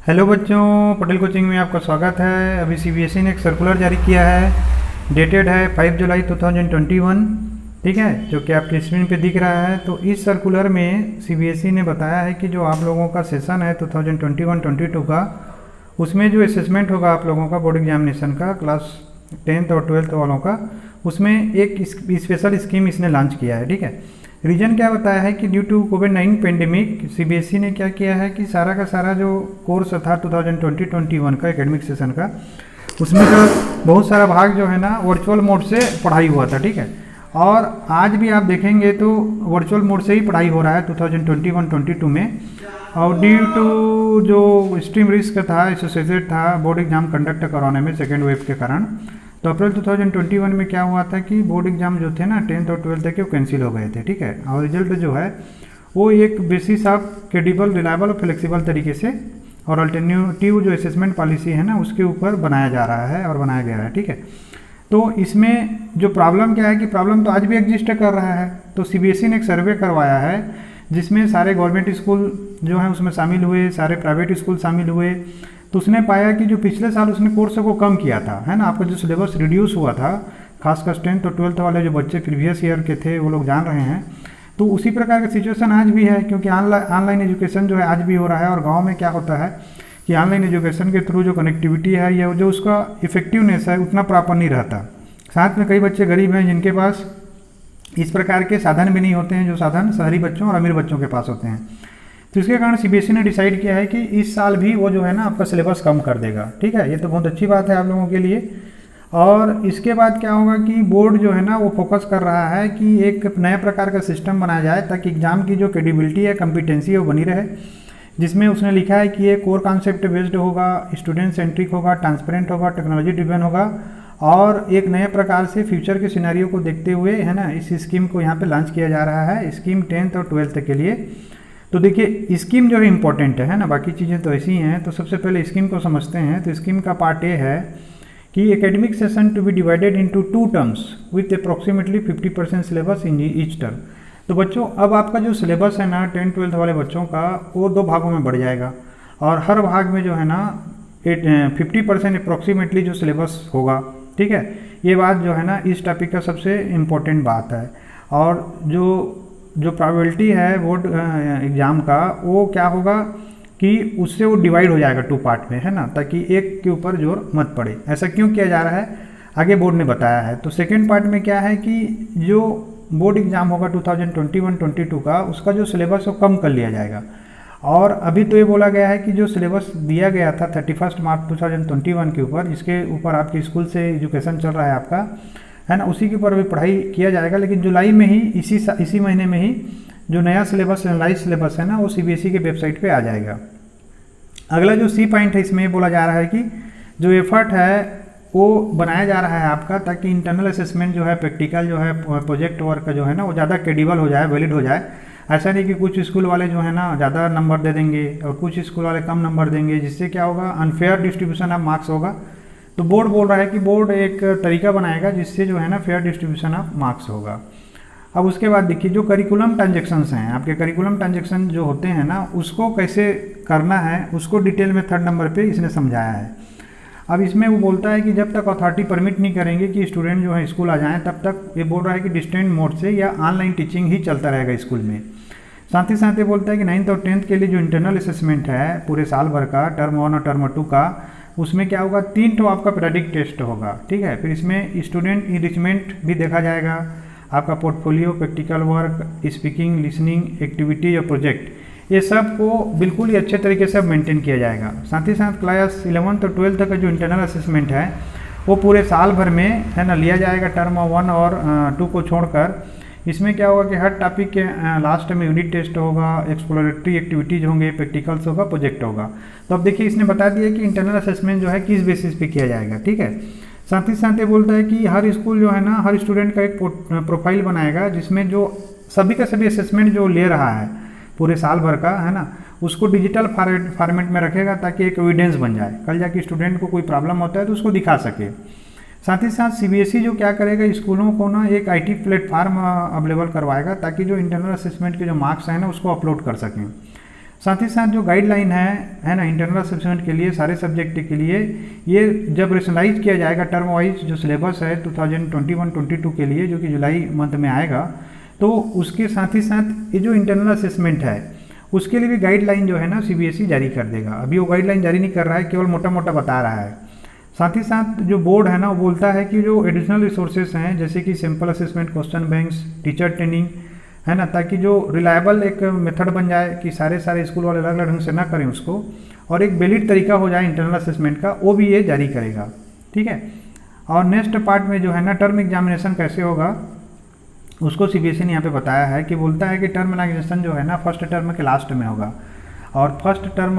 Hello बच्चों, Patel coaching में आपका स्वागत है। अभी सीबीएसई ने एक सर्कुलर जारी किया है, डेटेड है 5 जुलाई 2021, ठीक है, जो कि आपके स्क्रीन पे दिख रहा है। तो इस सर्कुलर में सीबीएसई ने बताया है कि जो आप लोगों का सेशन है 2021-22 का, उसमें जो असेसमेंट होगा आप लोगों का बोर्ड एग्जामिनेशन का क्लास 10th और 12th वालों का, उसमें एक स्पेशल स्कीम इसने लॉन्च किया है, ठीक है। रीजन क्या बताया है कि ड्यू टू कोविड-19 पेंडेमिक सीबीएसई ने क्या किया है कि सारा का सारा जो कोर्स था 2020-21 का एकेडमिक सेशन का, उसमें जो बहुत सारा भाग जो है ना वर्चुअल मोड से पढ़ाई हुआ था, ठीक है। और आज भी आप देखेंगे तो वर्चुअल मोड से ही पढ़ाई हो रहा है 2021-22 में। और ड्यू टू जो स्ट्रीम रिस्क था एसोसिएटेड था बोर्ड एग्जाम कंडक्ट करवाने में सेकेंड वेव के कारण, तो अप्रैल 2021 में क्या हुआ था कि बोर्ड एग्जाम जो थे ना 10th और 12th के वो कैंसिल हो गए थे, ठीक है। और रिजल्ट जो है वो एक बेसिस ऑफ क्रेडिबल, रिलायबल और फ्लेक्सिबल तरीके से और अल्टरनेटिव जो असेसमेंट पॉलिसी है ना उसके ऊपर बनाया जा रहा है और बनाया गया है, ठीक है। तो इसमें जो प्रॉब्लम क्या है कि प्रॉब्लम तो आज भी एग्जिस्ट कर रहा है। तो सीबीएसई ने एक सर्वे करवाया है जिसमें सारे गवर्नमेंट स्कूल जो हैं उसमें शामिल हुए, सारे प्राइवेट स्कूल शामिल हुए। तो उसने पाया कि जो पिछले साल उसने कोर्स को कम किया था, है ना, आपका जो सिलेबस रिड्यूस हुआ था, खासकर 10th और 12th वाले जो बच्चे प्रीवियस ईयर के थे वो लोग जान रहे हैं। तो उसी प्रकार का सिचुएशन आज भी है, क्योंकि ऑनलाइन एजुकेशन जो है आज भी हो रहा है। और गाँव में क्या होता है कि ऑनलाइन एजुकेशन के थ्रू जो कनेक्टिविटी है या जो उसका इफेक्टिवनेस है उतना प्रॉपर नहीं रहता। साथ में कई बच्चे गरीब हैं जिनके पास इस प्रकार के साधन भी नहीं होते हैं, जो साधन शहरी बच्चों और अमीर बच्चों के पास होते हैं। तो इसके कारण सीबीएसई ने डिसाइड किया है कि इस साल भी वो जो है ना आपका सिलेबस कम कर देगा, ठीक है। ये तो बहुत अच्छी बात है आप लोगों के लिए। और इसके बाद क्या होगा कि बोर्ड जो है ना वो फोकस कर रहा है कि एक नया प्रकार का सिस्टम बनाया जाए ताकि एग्जाम की जो क्रेडिबिलिटी है, कम्पिटेंसी है वो बनी रहे। जिसमें उसने लिखा है कि ये कोर कॉन्सेप्ट बेस्ड होगा, स्टूडेंट सेंट्रिक होगा, ट्रांसपेरेंट होगा, टेक्नोलॉजी ड्रिवन होगा और एक नए प्रकार से फ्यूचर के सिनेरियो को देखते हुए, है ना, इस स्कीम को यहाँ पे लॉन्च किया जा रहा है, स्कीम 10th और 12th के लिए। तो देखिए स्कीम जो है इम्पोर्टेंट है ना, बाकी चीज़ें तो ऐसी ही हैं। तो सबसे पहले स्कीम को समझते हैं। तो स्कीम का पार्ट ए है कि academic session to be divided into 2 terms with approximately 50% syllabus in each term. तो बच्चों अब आपका जो सिलेबस है ना 10th-12th वाले बच्चों का वो 2 भागों में बढ़ जाएगा और हर भाग में जो है ना 50% अप्रॉक्सीमेटली जो सिलेबस होगा, ठीक है। ये बात जो है ना इस टॉपिक का सबसे इम्पोर्टेंट बात है। और जो प्रोबेबिलिटी है बोर्ड एग्ज़ाम का वो क्या होगा कि उससे वो डिवाइड हो जाएगा 2 पार्ट में, है ना, ताकि एक के ऊपर जोर मत पड़े। ऐसा क्यों किया जा रहा है आगे बोर्ड ने बताया है। तो सेकेंड पार्ट में क्या है कि जो बोर्ड एग्ज़ाम होगा 2021-22 का, उसका जो सिलेबस वो कम कर लिया जाएगा। और अभी तो ये बोला गया है कि जो सिलेबस दिया गया था 31 मार्च 2021 के ऊपर, जिसके ऊपर आपके स्कूल से एजुकेशन चल रहा है आपका, है ना, उसी के ऊपर अभी पढ़ाई किया जाएगा। लेकिन जुलाई में ही इसी महीने में ही जो नया सिलेबस एनालाइज सिलेबस है ना वो सीबीएसई के वेबसाइट पे आ जाएगा। अगला जो सी पॉइंट है इसमें बोला जा रहा है कि जो एफर्ट है वो बनाया जा रहा है आपका, ताकि इंटरनल असेसमेंट जो है, प्रैक्टिकल जो है, प्रोजेक्ट वर्क जो है ना वो ज़्यादा क्रेडिबल हो जाए, वैलिड हो जाए। ऐसा नहीं कि कुछ स्कूल वाले जो है ना ज़्यादा नंबर दे देंगे और कुछ स्कूल वाले कम नंबर देंगे, जिससे क्या होगा अनफेयर डिस्ट्रीब्यूशन ऑफ मार्क्स होगा। तो बोर्ड बोल रहा है कि बोर्ड एक तरीका बनाएगा जिससे जो है ना फेयर डिस्ट्रीब्यूशन ऑफ मार्क्स होगा। अब उसके बाद देखिए जो करिकुलम ट्रांजेक्शन्स हैं, आपके करिकुलम ट्रांजेक्शन जो होते हैं ना उसको कैसे करना है उसको डिटेल में 3rd नंबर पे इसने समझाया है। अब इसमें वो बोलता है कि जब तक अथॉरिटी परमिट नहीं करेंगे कि स्टूडेंट जो है स्कूल आ जाएँ, तब तक ये बोल रहा है कि डिस्टेंट मोड से या ऑनलाइन टीचिंग ही चलता रहेगा स्कूल में। साथ ही साथ ये बोलता है कि 9th और 10th के लिए जो इंटरनल असेसमेंट है पूरे साल भर का, टर्म 1 और टर्म 2 का, उसमें क्या होगा 3 तो आपका पीरियडिक टेस्ट होगा, ठीक है। फिर इसमें स्टूडेंट इंरिचमेंट भी देखा जाएगा, आपका portfolio, practical work, speaking, listening, activity और प्रोजेक्ट, ये सब को बिल्कुल ही अच्छे तरीके से मेंटेन किया जाएगा। साथ ही साथ क्लास 11th और 12th का जो इंटरनल असेसमेंट है वो पूरे साल भर में, है ना, लिया जाएगा टर्म 1 और 2 को छोड़कर। इसमें क्या होगा कि हर टॉपिक के लास्ट में यूनिट टेस्ट होगा, एक्सप्लोरेटरी एक्टिविटीज़ होंगे, प्रैक्टिकल्स होगा, प्रोजेक्ट होगा। तो अब देखिए इसने बता दिया कि इंटरनल असेसमेंट जो है किस बेसिस पे किया जाएगा, ठीक है। साथ ही साथ ये बोलता है कि हर स्कूल जो है ना हर स्टूडेंट का एक प्रोफाइल बनाएगा जिसमें जो सभी का सभी असेसमेंट जो ले रहा है पूरे साल भर का, है ना, उसको डिजिटल फॉर्मेट में रखेगा ताकि एक एविडेंस बन जाए, कल जाके स्टूडेंट को कोई प्रॉब्लम होता है तो उसको दिखा सके। साथ ही साथ सीबीएसई जो क्या करेगा स्कूलों को ना एक आईटी प्लेटफार्म अवेलेबल करवाएगा ताकि जो इंटरनल असेसमेंट के जो मार्क्स हैं ना उसको अपलोड कर सकें। साथ ही साथ जो गाइडलाइन है ना, इंटरनल असेसमेंट के लिए सारे सब्जेक्ट के लिए, ये जब रेशनलाइज किया जाएगा टर्म वाइज जो सिलेबस है 2021-22 के लिए, जो कि जुलाई मंथ में आएगा, तो उसके साथ ही साथ ये जो इंटरनल असेसमेंट है उसके लिए भी गाइडलाइन जो है ना CBSE जारी कर देगा। अभी वो गाइडलाइन जारी नहीं कर रहा है, केवल मोटा मोटा बता रहा है। साथ ही साथ जो बोर्ड है ना वो बोलता है कि जो एडिशनल रिसोर्सेज हैं जैसे कि simple assessment, question banks, teacher training है ना, ताकि जो रिलायबल एक मेथड बन जाए कि सारे स्कूल वाले अलग अलग ढंग से ना करें उसको, और एक वैलिड तरीका हो जाए इंटरनल असेसमेंट का, वो भी ये जारी करेगा। ठीक है। और नेक्स्ट पार्ट में जो है ना टर्म एग्जामिनेशन कैसे होगा उसको CBSE ने यहाँ पे बताया है कि बोलता है कि टर्म एग्जामिनेशन जो है ना फर्स्ट टर्म के लास्ट में होगा, और फर्स्ट टर्म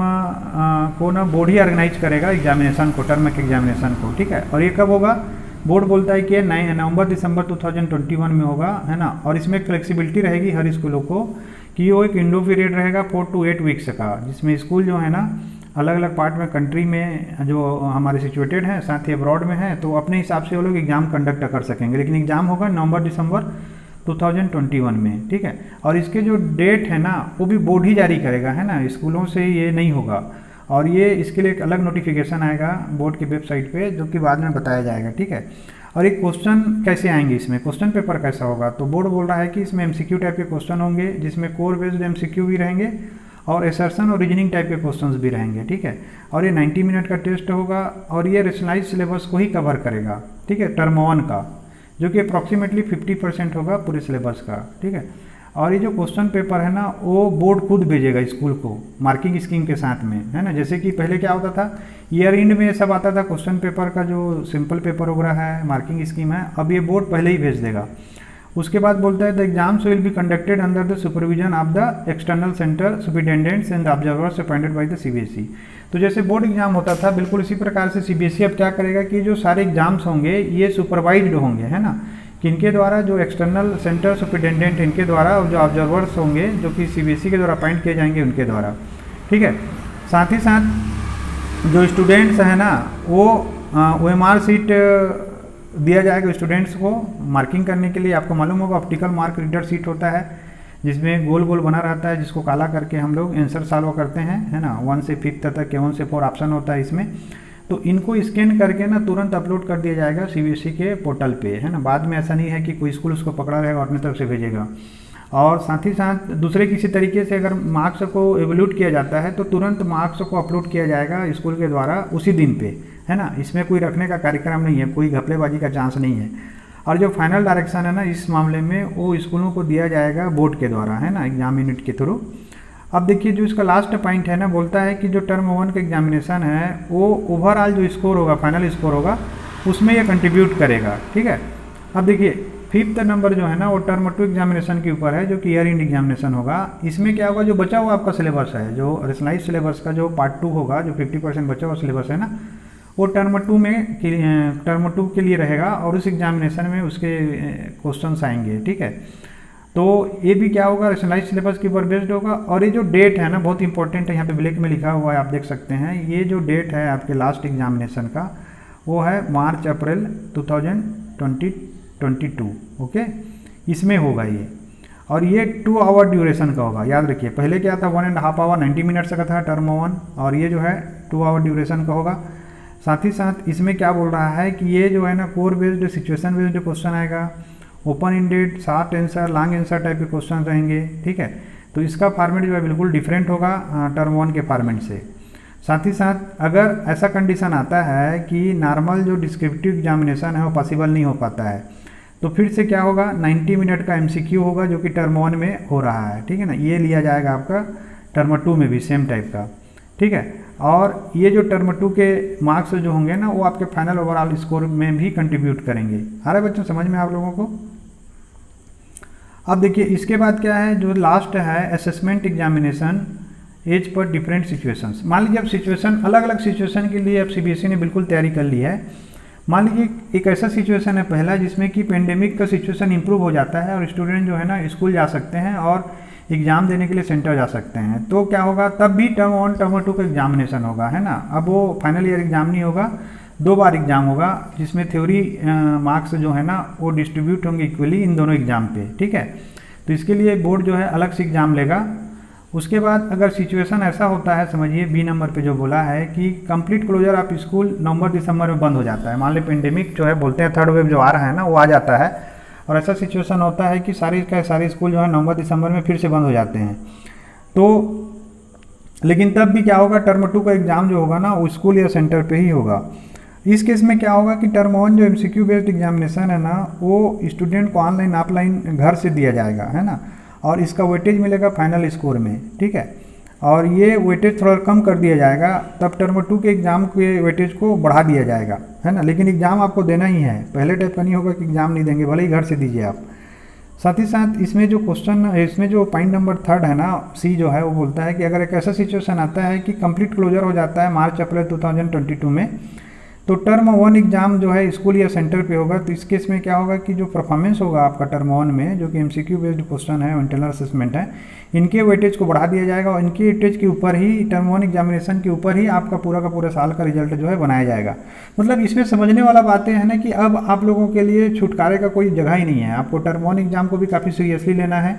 को ना बोर्ड ही ऑर्गेनाइज करेगा एग्जामिनेशन को, टर्म के एग्जामिनेशन को। ठीक है। और ये कब होगा, बोर्ड बोलता है कि नवंबर-दिसंबर 2021 में होगा, है ना। और इसमें एक फ्लेक्सिबिलिटी रहेगी हर स्कूलों को कि वो एक विंडो पीरियड रहेगा 4 to 8 वीक्स का, जिसमें स्कूल जो है ना अलग अलग पार्ट में कंट्री में जो हमारे सिचुएटेड हैं, साथ ही अब्रॉड में हैं, तो अपने हिसाब से वो लोग एग्जाम कंडक्ट कर सकेंगे। लेकिन एग्जाम होगा नवंबर-दिसंबर 2021 में। ठीक है। और इसके जो डेट है ना वो भी बोर्ड ही जारी करेगा, है ना, स्कूलों से ये नहीं होगा। और ये इसके लिए एक अलग नोटिफिकेशन आएगा बोर्ड की वेबसाइट पे, जो कि बाद में बताया जाएगा। ठीक है। और एक क्वेश्चन कैसे आएंगे इसमें, क्वेश्चन पेपर कैसा होगा, तो बोर्ड बोल रहा है कि इसमें MCQ टाइप के क्वेश्चन होंगे, जिसमें कोर बेस्ड MCQ भी रहेंगे और असर्शन और रीजनिंग टाइप के क्वेश्चंस भी रहेंगे। ठीक है। और ये 90 मिनट का टेस्ट होगा, और ये रेशनलाइज सिलेबस को ही कवर करेगा। ठीक है, टर्म 1 का, जो कि अप्रॉक्सीमेटली 50% होगा पूरे सिलेबस का। ठीक है। और ये जो क्वेश्चन पेपर है ना वो बोर्ड खुद भेजेगा स्कूल को मार्किंग स्कीम के साथ में, है ना। जैसे कि पहले क्या होता था, ईयर एंड में सब आता था क्वेश्चन पेपर का जो सिंपल पेपर वगैरह है, मार्किंग स्कीम है, अब ये बोर्ड पहले ही भेज देगा। उसके बाद बोलता है the exams will be conducted under the supervision of the external centre superintendents and observers appointed by the CBSE। तो जैसे बोर्ड एग्जाम होता था बिल्कुल इसी प्रकार से CBSE अब क्या करेगा कि जो सारे एग्जाम्स होंगे ये सुपरवाइज्ड होंगे, है ना, किनके द्वारा, जो एक्सटर्नल सेंटर सुपरिटेंडेंट इनके द्वारा, और जो ऑब्जर्वर्स होंगे जो कि CBSE के द्वारा अपॉइंट किए जाएंगे उनके द्वारा। ठीक है। साथ ही साथ जो स्टूडेंट्स हैं ना वो OMR सीट दिया जाएगा स्टूडेंट्स को मार्किंग करने के लिए। आपको मालूम होगा ऑप्टिकल मार्क रीडर सीट होता है जिसमें गोल गोल बना रहता है, जिसको काला करके हम लोग आंसर सॉल्व करते हैं, है ना। 1 से 5 तक या 1 से 4 ऑप्शन होता है इसमें। तो इनको स्कैन करके ना तुरंत अपलोड कर दिया जाएगा CBSE के पोर्टल पे, है ना। बाद में ऐसा नहीं है कि कोई स्कूल उसको पकड़ा रहेगा और अपनी तरफ से भेजेगा। और साथ ही साथ दूसरे किसी तरीके से अगर मार्क्स को एवोल्यूट किया जाता है तो तुरंत मार्क्स को अपलोड किया जाएगा स्कूल के द्वारा उसी दिन पे, है ना। इसमें कोई रखने का कार्यक्रम नहीं है, कोई घपलेबाजी का चांस नहीं है। और जो फाइनल डायरेक्शन है ना इस मामले में वो स्कूलों को दिया जाएगा बोर्ड के द्वारा, है ना, एग्जाम यूनिट के थ्रू। अब देखिए जो इसका लास्ट पॉइंट है ना, बोलता है कि जो टर्म 1 का एग्जामिनेशन है वो ओवरऑल जो स्कोर होगा, फाइनल स्कोर होगा, उसमें ये कंट्रीब्यूट करेगा। ठीक है। अब देखिए 5th नंबर जो है ना वो टर्म 2 एग्जामिनेशन के ऊपर है, जो कि ईयर एंड एग्जामिनेशन होगा। इसमें क्या होगा, जो बचा हुआ आपका सिलेबस है, जो रेशनलाइज सिलेबस का जो पार्ट 2 होगा, जो 50% बचा हुआ सिलेबस है ना, वो टर्म 2 के लिए रहेगा, और उस एग्जामिनेशन में उसके क्वेश्चंस आएंगे। ठीक है। तो ये भी क्या होगा, रेशनलाइज सिलेबस के ऊपर बेस्ड होगा। और ये जो डेट है ना बहुत इंपॉर्टेंट है, यहाँ पे ब्लैक में लिखा हुआ है, आप देख सकते हैं। ये जो डेट है आपके लास्ट एग्जामिनेशन का वो है मार्च-अप्रैल 2022। ओके, इसमें होगा ये। और ये 2 आवर ड्यूरेशन का होगा, याद रखिए। पहले क्या था 1.5 आवर 90 मिनट्स का था टर्म 1, और ये जो है 2 आवर ड्यूरेशन का होगा। साथ ही साथ इसमें क्या बोल रहा है कि ये जो है ना core based, situation based question आएगा, open ended, short answer, long answer type के क्वेश्चन रहेंगे। ठीक है। तो इसका फॉर्मेट जो है बिल्कुल डिफरेंट होगा टर्म 1 के फॉर्मेट से। साथ ही साथ अगर ऐसा कंडीशन आता है कि नॉर्मल जो डिस्क्रिप्टिव एग्जामिनेशन है वो पॉसिबल नहीं हो पाता है, तो फिर से क्या होगा, 90 मिनट का MCQ होगा, जो कि टर्म 1 में हो रहा है। ठीक है ना, ये लिया जाएगा आपका टर्म 2 में भी सेम टाइप का। ठीक है। और ये जो टर्म 2 के मार्क्स जो होंगे ना वो आपके फाइनल ओवरऑल स्कोर में भी कंट्रीब्यूट करेंगे। आ रहा है बच्चों समझ में आप लोगों को? अब देखिए इसके बाद क्या है, जो लास्ट है assessment examination as per different situations. मान लीजिए अब सिचुएशन, अलग अलग सिचुएशन के लिए अब CBSE ने बिल्कुल तैयारी कर ली है। मान लीजिए एक ऐसा सिचुएशन है पहला जिसमें कि पेंडेमिक का सिचुएशन इंप्रूव हो जाता है और स्टूडेंट जो है ना स्कूल जा सकते हैं और एग्जाम देने के लिए सेंटर जा सकते हैं। तो क्या होगा, तब भी टर्म 1 टर्म 2 का एग्जामिनेशन होगा, है ना। अब वो फाइनल ईयर एग्जाम नहीं होगा, 2 बार एग्जाम होगा, जिसमें थ्योरी मार्क्स जो है ना वो डिस्ट्रीब्यूट होंगे इक्वली इन दोनों एग्जाम पे। ठीक है। तो इसके लिए बोर्ड जो है अलग से एग्जाम लेगा, उसके बाद अगर सिचुएशन ऐसा होता है, समझिए बी नंबर पे जो बोला है कि कंप्लीट क्लोजर ऑफ स्कूल नवंबर दिसंबर में बंद हो जाता है, मान ली पेंडेमिक जो है बोलते हैं थर्ड वेव जो आ रहा है ना वो आ जाता है, और ऐसा सिचुएशन होता है कि सारे स्कूल जो है नवंबर दिसंबर में फिर से बंद हो जाते हैं। तो लेकिन तब भी क्या होगा, टर्म 2 का एग्ज़ाम जो होगा ना वो स्कूल या सेंटर पे ही होगा। इस केस में क्या होगा कि टर्म 1 जो MCQ बेस्ड एग्जामिनेशन है ना वो स्टूडेंट को ऑनलाइन ऑफलाइन घर से दिया जाएगा, है ना, और इसका वेटेज मिलेगा फाइनल स्कोर में, ठीक है, और ये वेटेज थोड़ा कम कर दिया जाएगा, तब टर्म 2 के एग्ज़ाम के वेटेज को बढ़ा दिया जाएगा, है ना, लेकिन एग्ज़ाम आपको देना ही है, पहले टाइप का नहीं होगा कि एग्ज़ाम नहीं देंगे, भले ही घर से दीजिए आप। साथ ही साथ इसमें जो क्वेश्चन, इसमें जो पॉइंट नंबर 3 है ना, सी जो है वो बोलता है कि अगर एक ऐसा सिचुएशन आता है कि कंप्लीट क्लोजर हो जाता है मार्च अप्रैल 2022 में, तो टर्म 1 एग्ज़ाम जो है स्कूल या सेंटर पे होगा, तो इस केस में क्या होगा कि जो परफॉर्मेंस होगा आपका टर्म 1 में, जो कि MCQ बेस्ड क्वेश्चन है, इंटरनल असेसमेंट है, इनके वेटेज को बढ़ा दिया जाएगा और इनके वेटेज के ऊपर ही टर्म 1 एग्जामिनेशन के ऊपर ही आपका पूरा का पूरा साल का रिजल्ट जो है बनाया जाएगा। मतलब इसमें समझने वाला बातें हैं ना कि अब आप लोगों के लिए छुटकारे का कोई जगह ही नहीं है, आपको टर्म 1 एग्ज़ाम को भी काफ़ी सीरियसली लेना है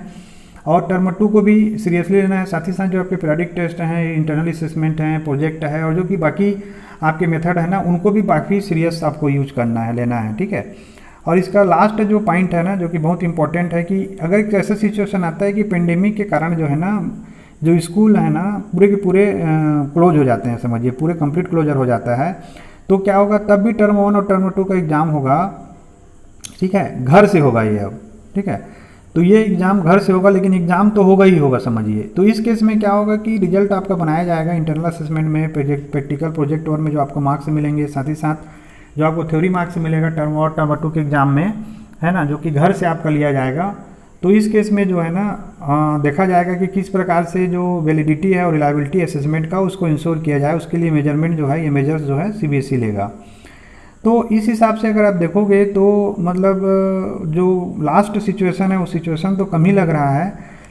और टर्म 2 को भी सीरियसली लेना है। साथ ही साथ जो आपके पीरियडिक टेस्ट हैं, इंटरनल असेसमेंट हैं, प्रोजेक्ट है और जो कि बाकी आपके मेथड है ना, उनको भी काफ़ी सीरियस आपको यूज करना है, लेना है, ठीक है। और इसका लास्ट जो पॉइंट है ना, जो कि बहुत इंपॉर्टेंट है, कि अगर एक ऐसा सिचुएशन आता है कि पेंडेमिक के कारण जो है ना, जो स्कूल है ना पूरे के पूरे क्लोज हो जाते हैं, समझिए पूरे कंप्लीट क्लोजर हो जाता है, तो क्या होगा, तब भी टर्म 1 और टर्म 2 का एग्ज़ाम होगा, ठीक है, घर से होगा ये अब, ठीक है। तो ये एग्ज़ाम घर से होगा, लेकिन एग्ज़ाम तो होगा ही होगा, समझिए। तो इस केस में क्या होगा कि रिजल्ट आपका बनाया जाएगा इंटरनल असेसमेंट में, प्रैक्टिकल प्रोजेक्ट और में जो आपको मार्क्स मिलेंगे, साथ ही साथ जो आपको थ्योरी मार्क्स मिलेगा टर्म 1 और टर्म 2 के एग्ज़ाम में, है ना, जो कि घर से आपका लिया जाएगा। तो इस केस में जो है ना देखा जाएगा कि किस प्रकार से जो वैलिडिटी है और रिलायबिलिटी असेसमेंट का उसको इंश्योर किया जाए, उसके लिए मेजरमेंट जो है, ये मेजर्स जो है CBSE लेगा। तो इस हिसाब से अगर आप देखोगे तो मतलब जो लास्ट सिचुएशन है वो सिचुएशन तो कम ही लग रहा है,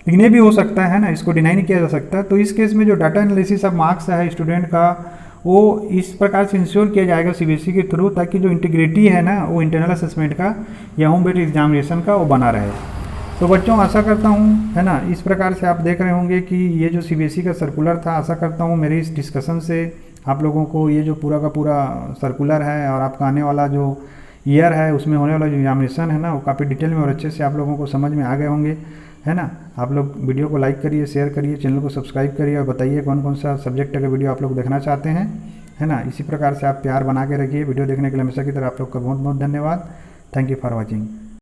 लेकिन ये भी हो सकता है ना, इसको डिनाई नहीं किया जा सकता। तो इस केस में जो डाटा एनालिसिस ऑफ मार्क्स है स्टूडेंट का, वो इस प्रकार से इंश्योर किया जाएगा CBSE के थ्रू, ताकि जो इंटीग्रिटी है ना वो इंटरनल असेसमेंट का या होम बेस्ड एग्जामिनेशन का वो बना रहे। तो बच्चों आशा करता हूँ, है ना, इस प्रकार से आप देख रहे होंगे कि ये जो CBSE का सर्कुलर था, आशा करता हूँ मेरे इस डिस्कशन से आप लोगों को ये जो पूरा का पूरा सर्कुलर है और आपका आने वाला जो ईयर है उसमें होने वाला जो एग्जामिनेशन है ना वो काफ़ी डिटेल में और अच्छे से आप लोगों को समझ में आ गए होंगे, है ना। आप लोग वीडियो को लाइक करिए, शेयर करिए, चैनल को सब्सक्राइब करिए और बताइए कौन कौन सा सब्जेक्ट का वीडियो आप लोग देखना चाहते हैं, है ना। इसी प्रकार से आप प्यार बना के रखिए। वीडियो देखने के लिए हमेशा की तरह आप लोग का बहुत बहुत धन्यवाद। Thank you for watching.